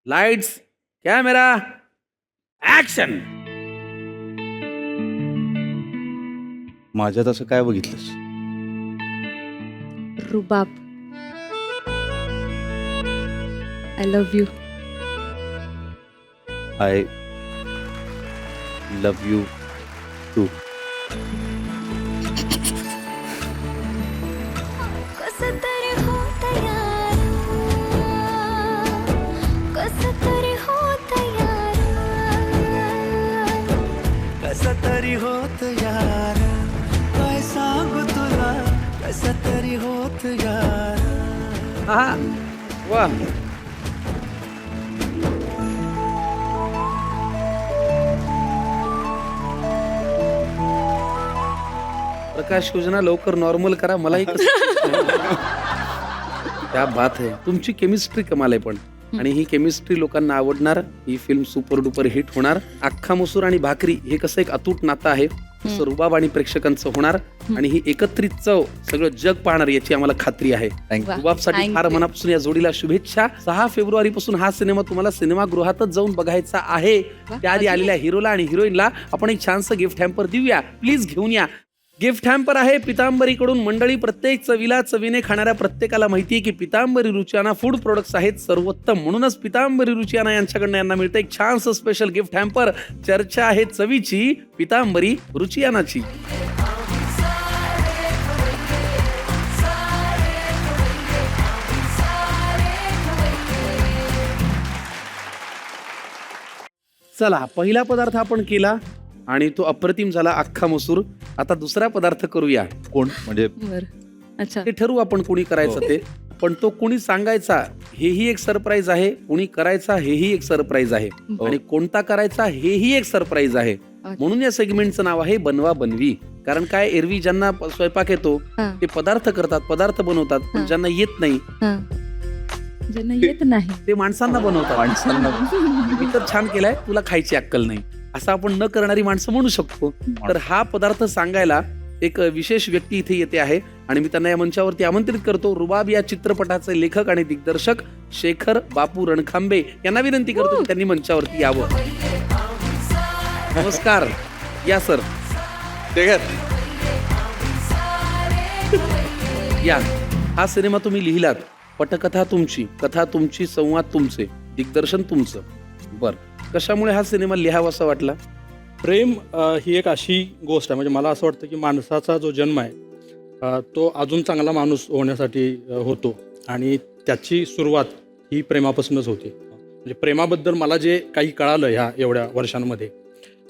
Lights camera action. माझ्यात असं काय बघितलंस? रुबाब. I love you. I love you too. कसं तरी होत यार, कसं तरी होत यार, कसं तरी होत यार, काय सांगू तुला, कसं तरी होत यार. हा वा. प्रकाश योजना लवकर नॉर्मल करा. मलाही क्या बात आहे. तुमची केमिस्ट्री कमाल आहे पण. आणि ही केमिस्ट्री लोकांना आवडणार. ही फिल्म सुपर डुपर हिट होणार. अख्खा मसूर आणि भाकरी हे कसं एक अतूट नातं आहे तसं रुबाब आणि प्रेक्षकांचं होणार. आणि ही एकत्रित चव सगळं जग पाहणार याची आम्हाला खात्री आहे. थँक्यू. रुबाबसाठी Thank फार you. मनापासून या जोडीला शुभेच्छा. 6 फेब्रुवारी पासून हा सिनेमा तुम्हाला सिनेमागृहातच जाऊन बघायचा आहे. वा, त्याआधी अजून? आलेल्या हिरोला आणि हिरोईनला आपण एक छानसं गिफ्ट हॅम्पर देऊया. प्लीज घेऊन या. गिफ्ट हॅम्पर आहे पितांबरीकडून. मंडळी, प्रत्येक चवीला चवीने खाणाऱ्या प्रत्येकाला माहिती आहे की पितांबरी रुचियाना फूड प्रोडक्ट्स आहेत सर्वोत्तम. म्हणूनच पितांबरी रुचियाना यांच्याकडनं यांना मिळतं एक छानसं स्पेशल गिफ्ट हॅम्पर. चर्चा आहे चवीची, पितांबरी रुचियानाची. चला, पहिला पदार्थ आपण केला आणि तो अप्रतिम झाला, अख्खा मसूर. आता दुसरा पदार्थ करूया. कोण म्हणजे बर. अच्छा. ते ठरवू आपण कोणी करायचं ते. पण तो कोणी सांगायचा हेही एक सरप्राईज आहे, कोणी करायचा हेही एक सरप्राईज आहे, आणि कोणता करायचा हेही एक सरप्राईज आहे. म्हणून या सेगमेंटचं नाव आहे बनवा बनवी. कारण काय, एरवी ज्यांना स्वयंपाक येतो हा. ते पदार्थ करतात, पदार्थ बनवतात. पण हा. ज्यांना येत नाही हा. ज्यांना येत नाही ते माणसांना बनवतात. माणसांना मी तर छान केलाय, तुला खायची अक्कल नाही, असं आपण न करणारी माणसं म्हणू शकतो. तर हा पदार्थ सांगायला एक विशेष व्यक्ती इथे येते आहे आणि मी त्यांना या मंचावरती आमंत्रित करतो. रुबाब या चित्रपटाचे लेखक आणि दिग्दर्शक शेखर बापू रणखांबे यांना विनंती करतो की त्यांनी मंचावरती यावं. नमस्कार, या सर, या. हा सिनेमा तुम्ही लिहिलात, पटकथा तुमची, कथा तुमची, संवाद तुमचे, दिग्दर्शन तुमचं. बर, कशामुळे हा सिनेमा लिहावासा वाटला? प्रेम ही एक अशी गोष्ट आहे, म्हणजे मला असं वाटतं की माणसाचा जो जन्म आहे तो अजून चांगला माणूस होण्यासाठी होतो आणि त्याची सुरुवात ही प्रेमापासूनच होते. म्हणजे प्रेमाबद्दल मला जे काही कळालं ह्या एवढ्या वर्षांमध्ये,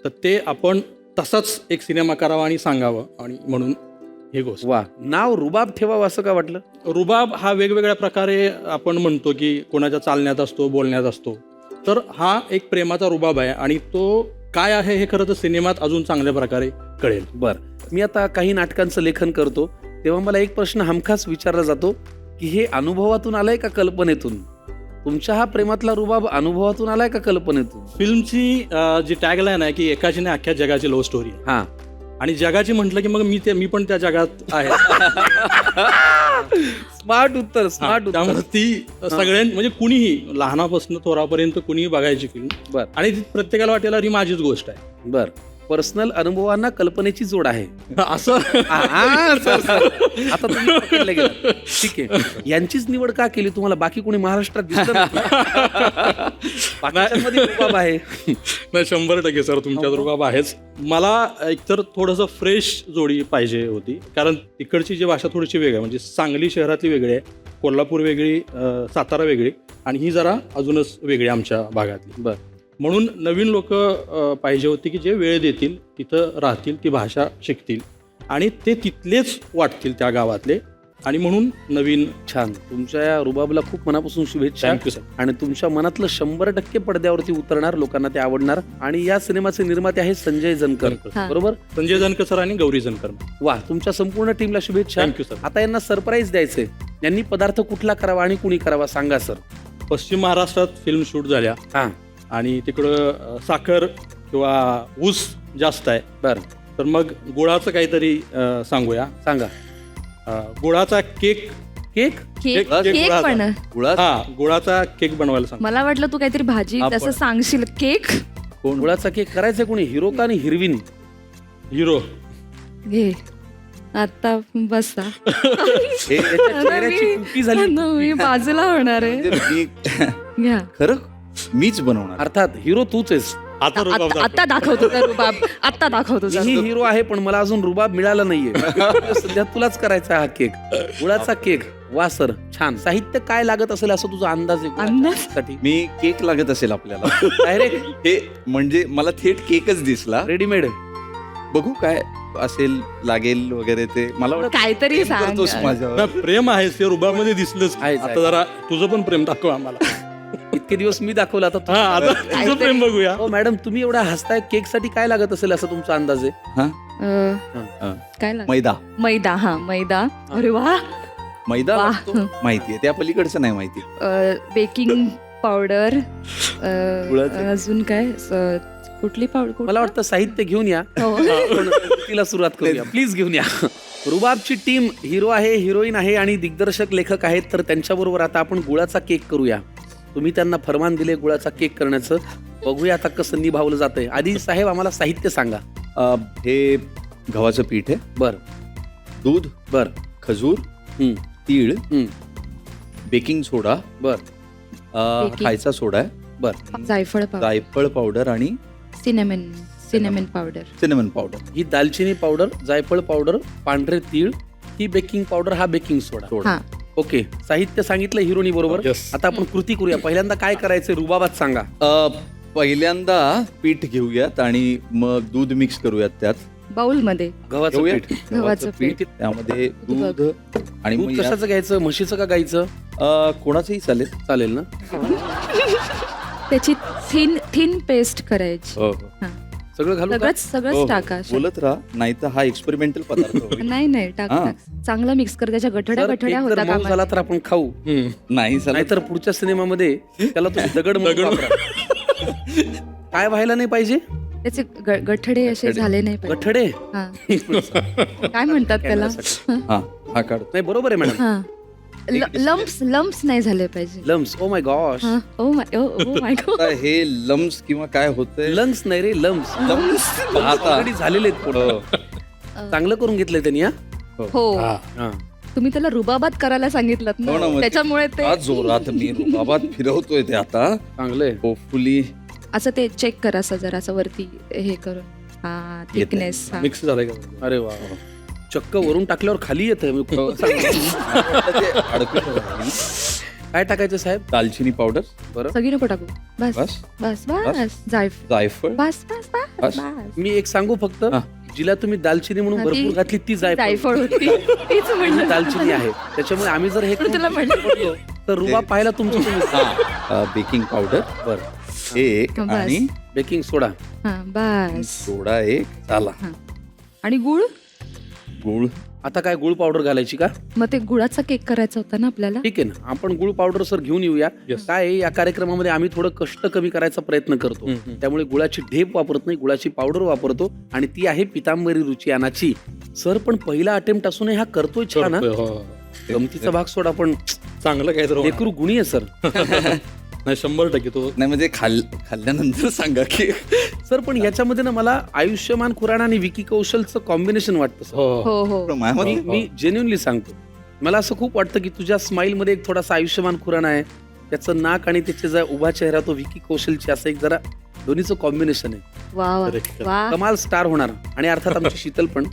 तर ते आपण तसाच एक सिनेमा करावा आणि सांगावं, आणि म्हणून ही गोष्ट. वा, नाव रुबाब ठेवावं असं का वाटलं? रुबाब हा वेगवेगळ्या प्रकारे आपण म्हणतो की कोणाच्या चालण्यात असतो, बोलण्यात असतो. तर हा एक प्रेमाचा रुबाब आहे आणि तो काय आहे हे खरं तर सिनेमात अजून चांगल्या प्रकारे कळेल. बर, मी आता काही नाटकांचं लेखन करतो तेव्हा मला एक प्रश्न हमखास विचारला जातो की हे अनुभवातून आलाय का कल्पनेतून? तुमच्या हा प्रेमातला रुबाब अनुभवातून आलाय का कल्पनेतून? फिल्मची जी टॅगलाईन आहे की एकाची नाही अख्ख्या जगाची लव्ह स्टोरी आहे. हा, आणि जगाची म्हटलं की मग मी पण त्या जगात आहे. स्मार्ट उत्तर, स्मार्ट उत्तर. त्यामुळे ती म्हणजे कुणीही लहानापासून थोरापर्यंत कुणीही बघायची फिल्म. बर आणि ती प्रत्येकाला वाटेल ही माझीच गोष्ट आहे. बर, पर्सनल अनुभवांना कल्पनेची जोड आहे. असं सर, सर. आता तुम्ही पकडले गेलात. ठीक आहे, यांचीच निवड का केली तुम्हाला? बाकी कोणी महाराष्ट्रात दिसत बाकीच्यांमध्ये रुबाब आहे. नाही, 100% सर तुमच्यात रुबाब आहेच. मला एकतर थोडंसं फ्रेश जोडी पाहिजे होती, कारण तिकडची जी भाषा थोडीशी वेगळी आहे. म्हणजे सांगली शहरातली वेगळी आहे, कोल्हापूर वेगळी, सातारा वेगळी, आणि ही जरा अजूनच वेगळी आमच्या भागातली. बर, म्हणून नवीन लोक पाहिजे होते की जे वेळ देतील, तिथं राहतील, ती भाषा शिकतील आणि ते तिथलेच वाटतील त्या गावातले, आणि म्हणून नवीन. छान. तुमच्या या रुबाबला खूप मनापासून शुभेच्छा. Thank you sir. आणि तुमच्या मनातलं 100% पडद्यावरती उतरणार, लोकांना ते आवडणार. आणि या सिनेमाचे निर्माते आहे संजय जनकर, हा. बरोबर? संजय जनकर सर आणि गौरी जनकर. वा, तुमच्या संपूर्ण टीमला शुभेच्छा. Thank you sir. आता यांना सरप्राईज द्यायचे. यांनी पदार्थ कुठला करावा आणि कुणी करावा सांगा सर. पश्चिम महाराष्ट्रात फिल्म शूट झाल्या हा, आणि तिकडं साखर किंवा ऊस जास्त आहे, बर, तर मग गुळाचं काहीतरी सांगूया. सांगा. गुळाचा केक केक केक गुळाचा. केक पण गुळाचा हा गुळाचा केक बनवायला सांग. मला वाटलं तू काहीतरी भाजी आपण- तसं सांगशील. केक कोण गुळाचा केक करायचा कोणी, हिरो का आणि हिरवीन? हिरो. घे आता बसा. हे त्याच्या चेहऱ्याची टुपी झाली. मी बाजूला होणार आहे. म्हणजे मी घ्या खरं मीच बनवणार. अर्थात हिरो तूच आहेस. आता रुबाब दाखव. आता दाखवतो त्या रुबाब. आता दाखवतो त्या मीही हिरो आहे पण मला अजून रुबाब मिळाला नाहीये. सध्या तुलाच करायचा हा केक, गुळाचा केक. वा सर, छान. साहित्य काय लागत असेल असं तुझा अंदाज आहे अंदाज? साठी? मी केक लागत असेल आपल्याला. डायरेक्ट हे म्हणजे मला थेट केकच दिसला. रेडीमेड. बघू काय असेल लागेल वगैरे ते मला वाटतं काहीतरी प्रेम सांग. करतोस माझ्यावर. ना, प्रेम आहे ते रुबाब मध्ये दिसलंच. आहे. आता जरा तुझं पण प्रेम दाखव आम्हाला. इतके दिवस मी दाखवलं आता हा आता तुझं प्रेम बघूया. हो मॅडम, तुम्ही एवढा हसताय, केक साठी काय लागत असेल असं तुमचा अंदाज आहे? हा? अं, काय लागतं? मैदा मैदा. हा मैदा. अरे वा. मैदा वाह. लागतो. माहितीये त्या पलीकडचं नाही माहिती. Baking powder. गुळाचं. अजून काय कुठली पावडर? मला वाटतं साहित्य घेऊन या, हो. आपण तिला सुरुवात करूया. प्लीज घेऊन या. रुबाबची टीम हिरो आहे, हिरोईन आहे आणि दिग्दर्शक लेखक आहेत, तर त्यांच्याबरोबर आता आपण गुळाचा केक करूया. तुम्ही त्यांना फरमान दिले गुळाचा केक करण्याचं. बघूया आता कसं निभावलं जातंय. आधी साहेब आम्हाला साहित्य सांगा. हे गव्हाचं पीठ आहे, बर दूध, बर खजूर, हम्म, तीळ, हम्म, बेकिंग सोडा, बर Baking. खायचा सोडा आहे, बर. जायफळ पावडर. जायफळ पावडर आणि सिनेमन पावडर. Cinnamon powder. ही दालचिनी पावडर, जायफळ पावडर, पांढरे तीळ, ही बेकिंग पावडर, हा बेकिंग सोडा. हा. ओके, साहित्य सांगितलं हिरोनी बरोबर. Yes. आता आपण कृती करूया. पहिल्यांदा काय करायचं रुबाबात सांगा. पहिल्यांदा पीठ घेऊयात आणि मग दूध मिक्स करूयात त्यात. बाउल मध्ये गव्हाचं घेऊया. पीठ. गव्हाचं पीठ. त्यामध्ये दूध आणि दूध मग कशाचं घ्यायचं, म्हशीचं का गाईचं? कोणाचंही चालेल. चालेल ना? त्याची थिन पेस्ट करायची. हा. सगळं घालू का? सगळंच टाका. बोलत राहा, नाही तर हा एक्सपेरिमेंटल पदार्थ होईल. नाही टाक हा. टाक. चांगलं मिक्स कर. त्याच्या गठड्या सर, गठड्या केक होता जर मऊ कामा झाला तर आपण खाऊ, हम्म. नाही चालेल. नाहीतर पुढच्या सिनेमामध्ये त्याला तुम्ही दगड म्हणून वापरा. काय व्हायला नाही पाहिजे? त्याचे गठडे असे गठडे. झाले नाही पाहिजे. गठडे. हा. काय म्हणतात त्याला? हा काढ. नाही, बरोबर आहे मॅडम. हा. लम्प्स नाही झाले पाहिजे. लम्स. Oh my gosh. हा. Oh my god. आता हे लम्स किंवा काय होतंय. लंग्स नाही रे, लम्स. आता ऑलरेडी झालेले आहेत पोटात. चांगलं करून घेतलंय त्यांनी. हा? हो. हा. हा. तुम्ही त्याला रुबाबात करायला सांगितलं हो ना, ना, मग त्याच्यामुळे ते आज जोरात मी रुबाबात फिरवतोय ते आता. चांगलंय. होपफुली असं ते चेक करा असं जरा असं वरती हे करून. हा. थिकनेस. मिक्स झालंय का? अरे वा. चक्क वरून टाकल्यावर खाली येत काय टाकायचं साहेब? दालचिनी पावडर, बरं. सगळी नको टाकू. बस बस बस बस. जायफळ, बस बस बस बस. बस. मी एक सांगू फक्त, हा. जिला तुम्ही दालचिनी म्हणून हा, भरपूर ती- घातली ती जायफळ जायफळ होती. तीच ही म्हणलं. दालचिनी आहे. त्याच्यामुळे आम्ही जर हे पण तुला म्हणलं. पडलो तर रुबाब पाहायला तुमचं तुम्ही. बेकिंग पावडर बरं. एक बस. आणि बेकिंग सोडा. हा बस. सोडा एक झाला. आणि गुळ. गुळ आता काय गुळ पावडर घालायची का? मग ते गुळाचा केक करायचा होता ना आपल्याला. ठीक आहे ना, आपण गुळ पावडर सर घेऊन येऊया. Yes. काय आहे, या कार्यक्रमामध्ये आम्ही थोडं कष्ट कमी करायचा प्रयत्न करतो. हम्म. त्यामुळे गुळाची ढेप वापरत नाही, गुळाची पावडर वापरतो आणि ती आहे पितांबरी रुचियानाची. सर पण पहिला अटेम्प्ट असूनही हा करतोय छान. हा? हो. गमतीचा भाग सोडा, पण चांगलं काय तर लेकरू गुणी आहे सर. नाही 100% तो. नाही म्हणजे खाल्ल्यानंतर सांगा की सर पण याच्यामध्ये ना मला आयुष्यमान खुराना आणि विकी कौशलचं कॉम्बिनेशन वाटतं सर. हो. हो हो. मी जेन्युनली सांगतो, मला असं खूप वाटतं की तुझ्या स्माइल मध्ये एक थोडासा आयुष्यमान खुराना आहे, त्याचं नाक आणि त्याचे जरा उभा चेहरा तो विकी कौशलची, असं एक जरा दोन्हीचं कॉम्बिनेशन आहे. वा वा Correct. वा. कमाल स्टार होणार. आणि अर्थात आमची शीतल पण.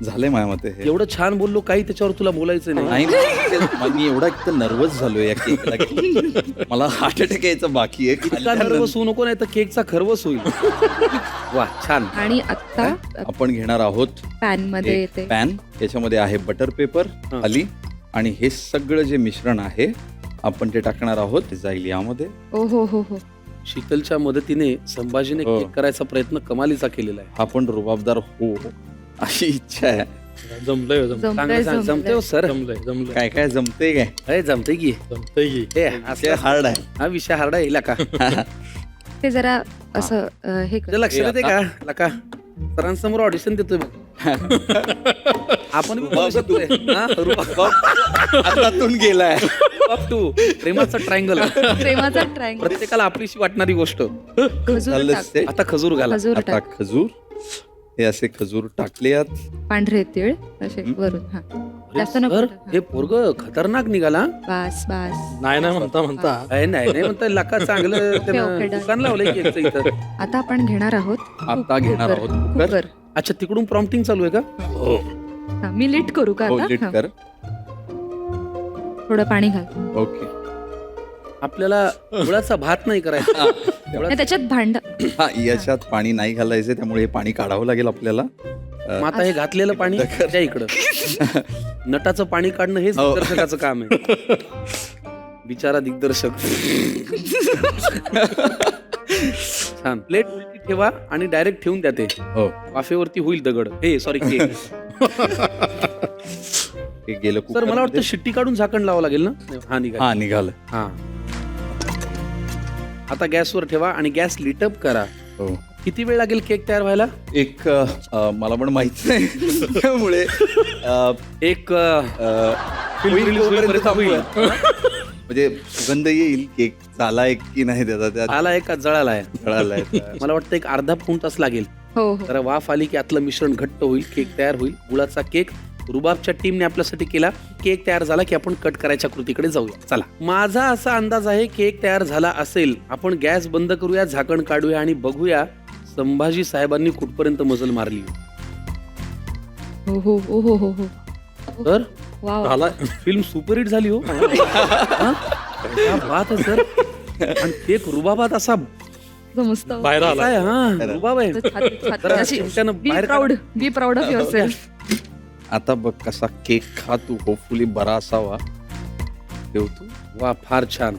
झालंय माझ्या मते हे. एवढं छान बोललो, काही त्याच्यावर तुला बोलायचं नाही. नाही मी एवढा एकदम नर्वस झालोय या केकला की मला हार्ट अटॅक यायचं बाकी आहे. इतका खाल्ल्यानंतर नर्वस होऊ नको, नाही तर केकचा खरवस होईल. वा छान. आणि आता आपण घेणार आहोत पॅन मध्ये एक येते. पॅन. याच्यामध्ये आहे बटर पेपर हा. खाली आणि हे सगळं जे मिश्रण आहे आपण ते टाकणार आहोत. ते जाईल यामध्ये. ओ हो हो हो. शीतलच्या मदतीने संभाजीने हो. केक करायचा प्रयत्न कमालीचा केलेला आहे. हा पण रुबाबदार हो अशी इच्छा आहे. जमलंय जमलंय जमते हो सर. जमलंय काय काय जमते काय अरे जमते की जमतंय की. हे ते असं हार्ड आहे. हा विषय हार्डा येईल का? ते जरा असं हे कर. तुझ्या लक्षात येते का लका? सरांसमोर ऑडिशन देतोय बघ. आपण बी बोलू शकतोय. हा, रुबाब हातातून गेलाय. रुबाब टू प्रेमाचा ट्रायंगल. प्रेमाचा ट्रायंगल. प्रत्येकाला आपलीशी वाटणारी गोष्ट. खजूर झालं टाक. ते. आता खजूर घाला. खजूर आता टाक. खजूर, हे असे खजूर टाकले यात. पांढरे तीळ असे वरून. हा जास्त नको सर, टाक. हे पोरग खतरनाक निघाला. बास बास. नाही म्हणता नाही नाही म्हणता लका चांगलं ओके, त्यानं डन. दुकान लावलंय केकचं इथं. आता आपण घेणार आहोत आता घेणार कुकर. आहोत कुकर. कुकर. अच्छा, तिकडून प्रॉम्प्टिंग चालू आहे का? हा, मी लीट करू का हो, आता? लीट हा. कर. थोडं पाणी घाल. ओके. आपल्याला गुळाचा भात नाही करायचा. नाही, त्याच्यात भांड. हा, याच्यात पाणी नाही घालायचं, त्यामुळे हे पाणी काढावं लागेल आपल्याला. मग आता हे घातलेलं पाणी त्या इकडं. नटाचं पाणी काढणं हेच हो. दिग्दर्शकाचं काम आहे. बिचारा दिग्दर्शक. छान. प्लेट उलटी ठेवा आणि डायरेक्ट ठेवून द्या ते. हो, वाफेवरती होईल दगड. हे सॉरी केक. हे गेलं सर, मला वाटतं शिट्टी काढून झाकण लावावं लागेल ना? हा निघा. हा, निघालं. हा. आता गॅसवर ठेवा आणि गॅस लिटअप करा. हो. किती वेळ लागेल केक तयार व्हायला? एक मला पण माहित नाही, त्यामुळे एक होईल तोपर्यंत थांबूया. म्हणजे सुगंध येईल केक झालाय की नाही त्याचा, त्यात आला आहे का जळाला आहे? कळालाय. मला वाटतं एक अर्धा पाऊण तास लागेल. हो हो. जरा वाफ आली की आतलं मिश्रण घट्ट होईल, केक तयार होईल. गुळाचा केक रुबाबच्या टीमने आपल्यासाठी केला. केक तयार झाला की आपण कट करायच्या कृतीकडे जाऊया. चला, माझा असा अंदाज आहे केक तयार झाला असेल. आपण गॅस बंद करूया, झाकण काढूया आणि बघूया संभाजी साहेबांनी कुठपर्यंत मजल मारली. हो हो हो हो हो हो. तर वाव. झाला. फिल्म सुपरहिट झाली हो. हा? क्या बात आहे सर. आणि केक रुबाबात असा मस्त. बाहेर आला. आहे. हा, रुबाब आहे. जरा चिमट्यानं बी बाहेर proud. Be proud of your self. आता बघ कसा केक खा तू, होपफुली बरा असावा. ठेवतो. वा, फार छान.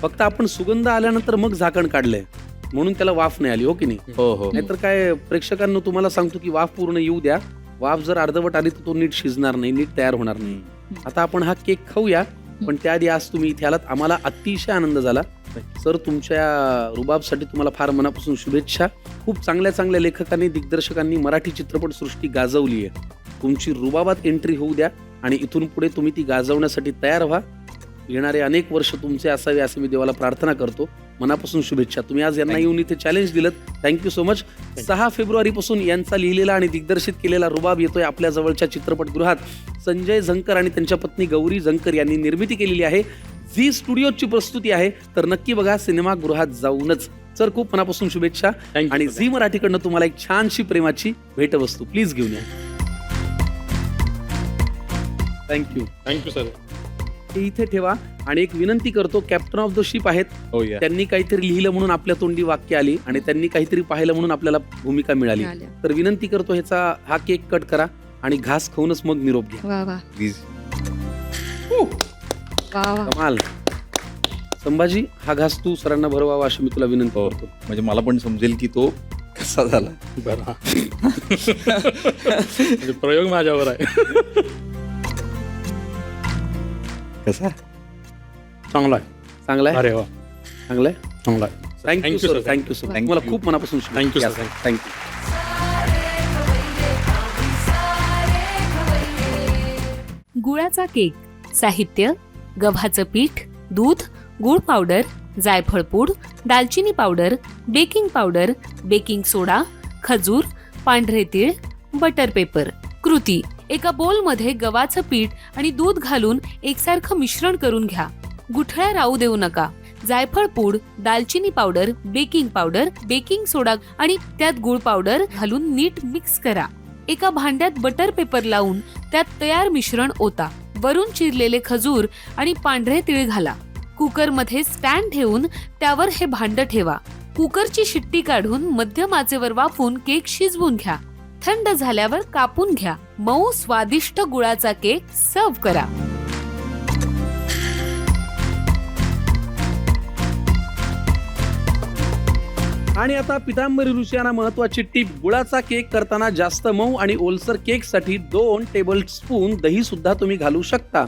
फक्त आपण सुगंध आल्यानंतर मग झाकण काढलंय म्हणून त्याला वाफ नाही आली, हो की नाही? हो हो. नाहीतर काय, प्रेक्षकांना तुम्हाला सांगतो की वाफ पूर्ण येऊ द्या. वाफ जर अर्धवट आली तर तो नीट शिजणार नाही, नीट तयार होणार नाही. आता आपण हा केक खाऊया, पण त्याआधी आज तुम्ही इथे आलात, आम्हाला अतिशय आनंद झाला. सर, तुमच्या रुबाबसाठी तुम्हाला फार मनापासून शुभेच्छा. खूप चांगल्या चांगल्या लेखकांनी, दिग्दर्शकांनी मराठी चित्रपटसृष्टी गाजवली आहे. तुमची रुबाबात एंट्री होऊ द्या आणि इथून पुढे तुम्ही ती गाजवण्यासाठी तयार व्हा. येणारे अनेक वर्ष तुमचे असावे असे मी देवाला प्रार्थना करतो. मनापासून शुभेच्छा. तुम्ही आज यांना येऊन इथे चॅलेंज दिलं, थँक्यू सो मच. 6 फेब्रुवारीपासून यांचा लिहिलेला आणि दिग्दर्शित केलेला रुबाब येतोय आपल्या जवळच्या चित्रपटगृहात. संजय झंकर आणि त्यांच्या पत्नी गौरी झंकर यांनी निर्मिती केलेली आहे. झी स्टुडिओची प्रस्तुती आहे, तर नक्की बघा सिनेमागृहात जाऊनच. सर, खूप मनापासून शुभेच्छा. Thank you. आणि झी मराठीकडनं तुम्हाला एक छानशी प्रेमाची भेटवस्तू प्लीज घेऊन या. थँक्यू. Thank you sir. ते इथे ठेवा आणि एक विनंती करतो, कॅप्टन ऑफ द शिप आहेत, हो या. त्यांनी काहीतरी लिहिलं म्हणून आपल्या तोंडी वाक्य आली आणि त्यांनी काहीतरी पाहिलं म्हणून आपल्याला भूमिका मिळाली. मिळाल्या. तर विनंती करतो, ह्याचा हा केक कट करा आणि घास खाऊनच मग निरोप घ्या. वा वा प्लीज. वा वा. कमाल. संभाजी, हा घास तू सरांना भरवावा अशी मी तुला विनंती हो, करतो. म्हणजे मला पण समजेल की तो कसा झाला. बरं. म्हणजे प्रयोग माझ्यावर आहे. कसा चांगला आहे. चांगला आहे, अरे वा, चांगला आहे. चांगला आहे. Thank you Thank you, sir, sir. Thank you sir. Thank मला you. खूप मनापासून Thank you, sir. थँक्यू. गुळाचा केक. साहित्य: गव्हाचं पीठ, दूध, गूळ पावडर, जायफळ पूड, दालचिनी पावडर, बेकिंग पावडर, बेकिंग सोडा, खजूर, पांढरे तीळ, बटर पेपर. कृती: एका बोलमध्ये गव्हाचं पीठ आणि दूध घालून एकसारखं मिश्रण करून घ्या. गुठळ्या राहू देऊ नका. जायफळ पूड, दालचिनी पावडर, बेकिंग सोडा आणि त्यात गूळ पावडर घालून नीट मिक्स करा. एका भांड्यात बटर पेपर लावून त्यात तयार मिश्रण ओता. वरून चिरलेले खजूर आणि पांढरे तीळ घाला. कुकरमध्ये स्टँड ठेवून त्यावर हे भांड ठेवा. कुकरची शिट्टी काढून मध्यम आचेवर वाफवून केक शिजवून घ्या. थंड झाल्यावर कापून घ्या. मऊ स्वादिष्ट गुळाचा केक सर्व्ह करा. आणि आता पितांबरी रुचियांना महत्वाची टीप, गुळाचा केक करताना जास्त मऊ आणि ओलसर केकसाठी 2 टेबल स्पून दही सुद्धा तुम्ही घालू शकता.